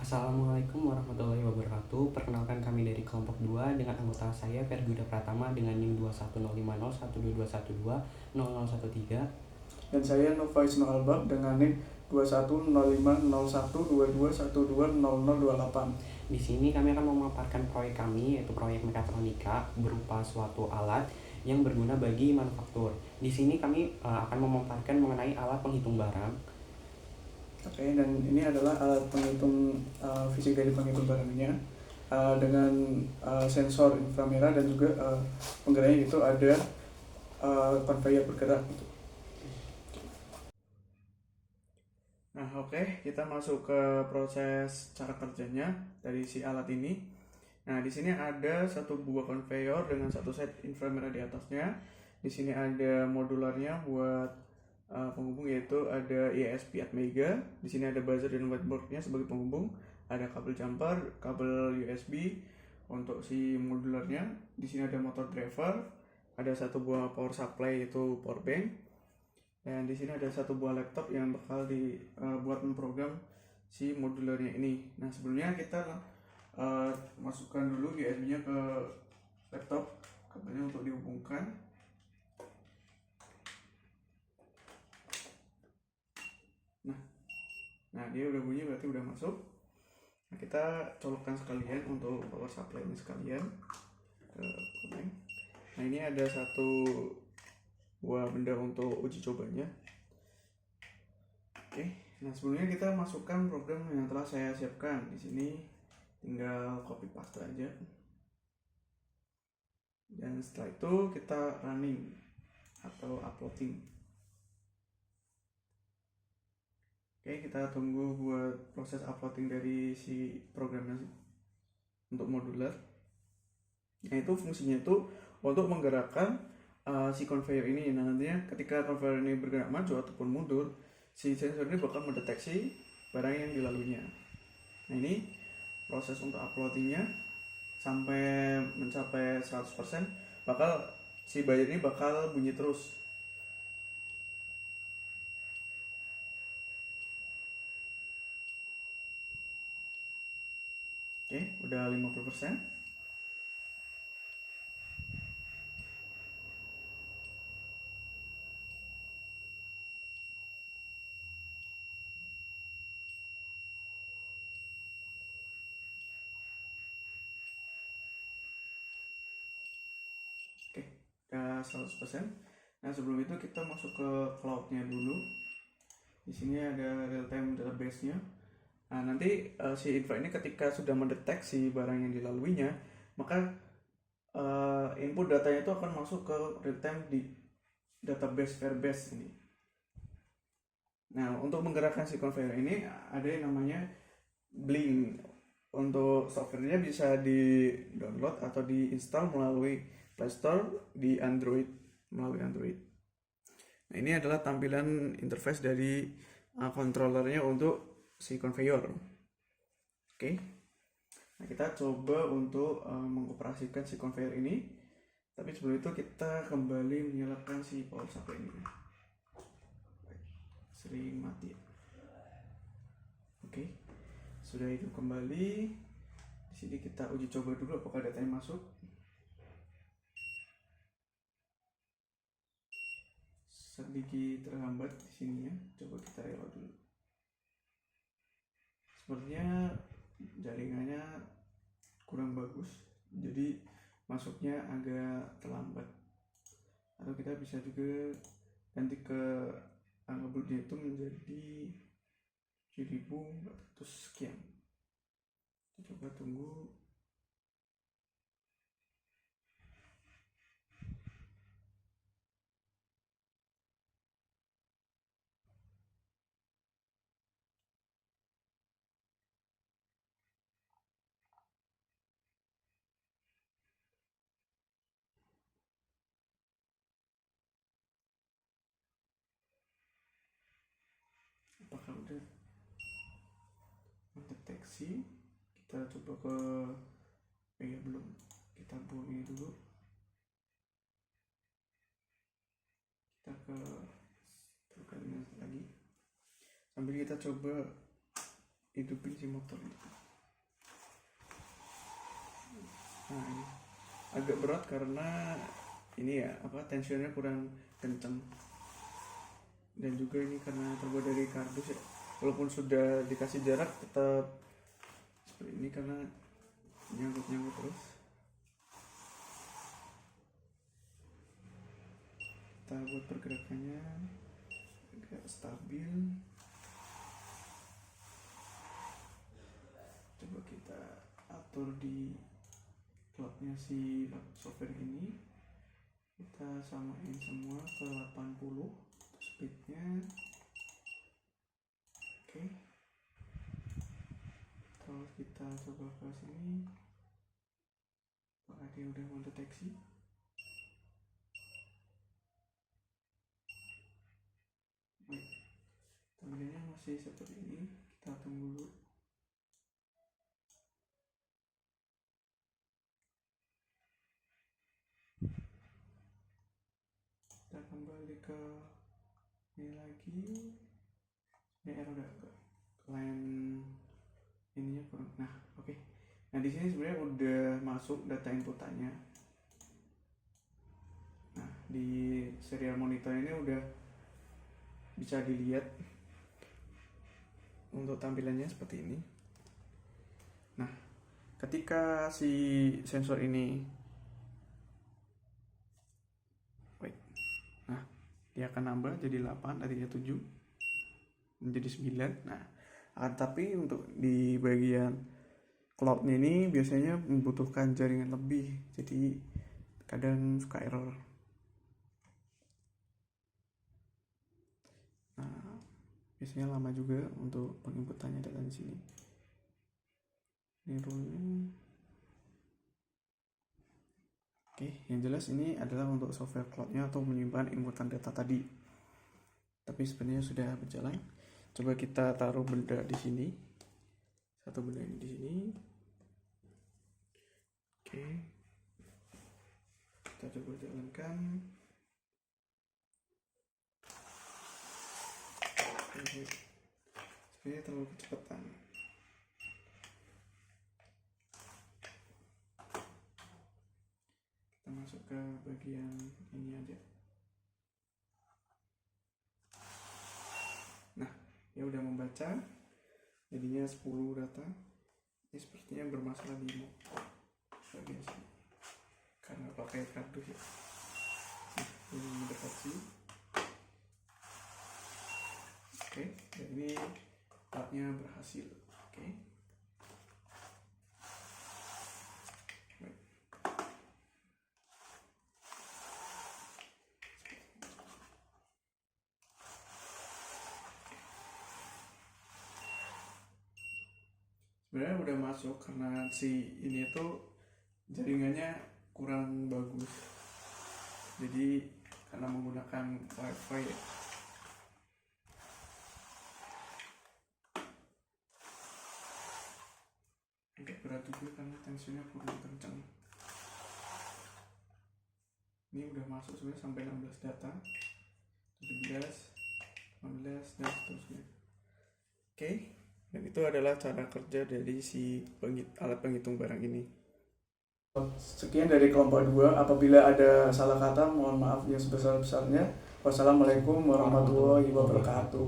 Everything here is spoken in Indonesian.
Assalamualaikum warahmatullahi wabarakatuh. Perkenalkan kami dari kelompok 2 dengan anggota saya Ferguda Pratama dengan NIM 2105012220013. Dan saya Nova Ismail Albab dengan NIM 21050122120028. Di sini kami akan memaparkan proyek kami, yaitu proyek mekatronika berupa suatu alat yang berguna bagi manufaktur. Di sini kami akan memaparkan mengenai alat penghitung barang. Oke, dan ini adalah alat penghitung fisik dari penghitung barangnya dengan sensor inframerah dan juga penggeraknya itu ada conveyor bergerak. Nah, oke, kita masuk ke proses cara kerjanya dari si alat ini. Nah, di sini ada satu buah conveyor dengan satu set inframerah di atasnya. Di sini ada modularnya buat penghubung, yaitu ada ESP Atmega. Di sini ada buzzer dan whiteboardnya sebagai penghubung. Ada kabel jumper, kabel USB untuk si modularnya. Di sini ada motor driver, ada satu buah power supply yaitu power bank. Dan di sini ada satu buah laptop yang bakal dibuat memprogram si modularnya ini. Nah, sebelumnya kita masukkan dulu USB-nya ke laptop, kabelnya untuk dihubungkan. Nah, dia udah bunyi berarti udah masuk. Nah, kita colokkan sekalian untuk power supply ini sekalian ke power. Nah, ini ada satu buah benda untuk uji cobanya. Oke, nah sebelumnya kita masukkan program yang telah saya siapkan. Di sini tinggal copy paste aja. Dan setelah itu kita running atau uploading. Oke, kita tunggu buat proses uploading dari si programnya untuk modular. Nah, itu fungsinya itu untuk menggerakkan si conveyor ini. Nah, nantinya ketika conveyor ini bergerak maju ataupun mundur, si sensor ini bakal mendeteksi barang yang dilaluinya. Nah, ini proses untuk uploadingnya sampai mencapai 100%, bakal si bayar ini bakal bunyi terus. Oke, udah 50%. Oke, udah 100%. Nah, sebelum itu kita masuk ke cloudnya dulu. Di sini ada real time database-nya. Nah, nanti si infra ini ketika sudah mendeteksi barang yang dilaluinya, maka input datanya itu akan masuk ke real time di database Firebase ini. Nah, untuk menggerakkan si conveyor ini ada yang namanya Blink. Untuk softwarenya bisa di-download atau di-install melalui Play Store di Android, melalui Android. Nah, ini adalah tampilan interface dari controllernya untuk si conveyor. Oke. Nah, kita coba untuk mengoperasikan si conveyor ini. Tapi sebelum itu kita kembali menyalakan si power supply ini. Sering mati. Oke. Sudah hidup kembali. Di sini kita uji coba dulu apakah datanya masuk. Sedikit terhambat di sininya. Coba kita reload dulu. Sepertinya jaringannya kurang bagus, jadi masuknya agak terlambat. Atau kita bisa juga ganti ke angka bulatnya itu menjadi 1400 sekian. Kita coba tunggu. Apakah udah mendeteksi? Kita coba ke belum, kita buang ini dulu. Kita ke programnya lagi sambil kita coba hidupin si motor ini. Nah ini agak berat karena ini ya tensionnya kurang kencang, dan juga ini karena terbuat dari kardus ya, walaupun sudah dikasih jarak tetap seperti ini karena nyangkut terus. Kita buat pergerakannya agak stabil. Coba kita atur di cloudnya si software ini, kita samain semua ke 80 speednya. Oke, terus kita coba ke sini apakah dia udah mendeteksi. Baik, tampilannya masih seperti ini, kita tunggu dulu. Kita kembali ke ini lagi. Ini error udah line ininya kurang. Nah, oke. Nah, di sini sebenarnya udah masuk data inputannya. Nah, di serial monitor ini udah bisa dilihat untuk tampilannya seperti ini. Nah, ketika si sensor ini dia akan nambah jadi 8, tadinya 7 menjadi 9. Nah, tapi untuk di bagian cloudnya ini biasanya membutuhkan jaringan lebih, jadi kadang suka error. Nah, biasanya lama juga untuk penginputannya data di sini. Ini rule-nya. Oke, yang jelas ini adalah untuk software cloudnya atau menyimpan inputan data tadi. Tapi sebenarnya sudah berjalan. Coba kita taruh benda di sini. Satu benda ini di sini. Oke. Kita coba jalankan. Sebenarnya terlalu kecepatan. Masuk ke bagian ini aja. Nah, ya udah membaca, jadinya 10 data. Ini sepertinya bermasalah di bagian sini karena pakai kardus ya. Nah, ini mendeteksi. Oke, jadi partnya berhasil. Oke. Sebenarnya udah masuk karena si ini tuh jaringannya kurang bagus, jadi karena menggunakan wifi ya. Agak berat juga karena tensinya kurang kencang. Ini udah masuk sebenarnya sampai 16 data, 17, 18 dan seterusnya. Oke. Dan itu adalah cara kerja dari si alat penghitung barang ini. Sekian dari kelompok 2. Apabila ada salah kata, mohon maaf yang sebesar-besarnya. Wassalamualaikum warahmatullahi wabarakatuh.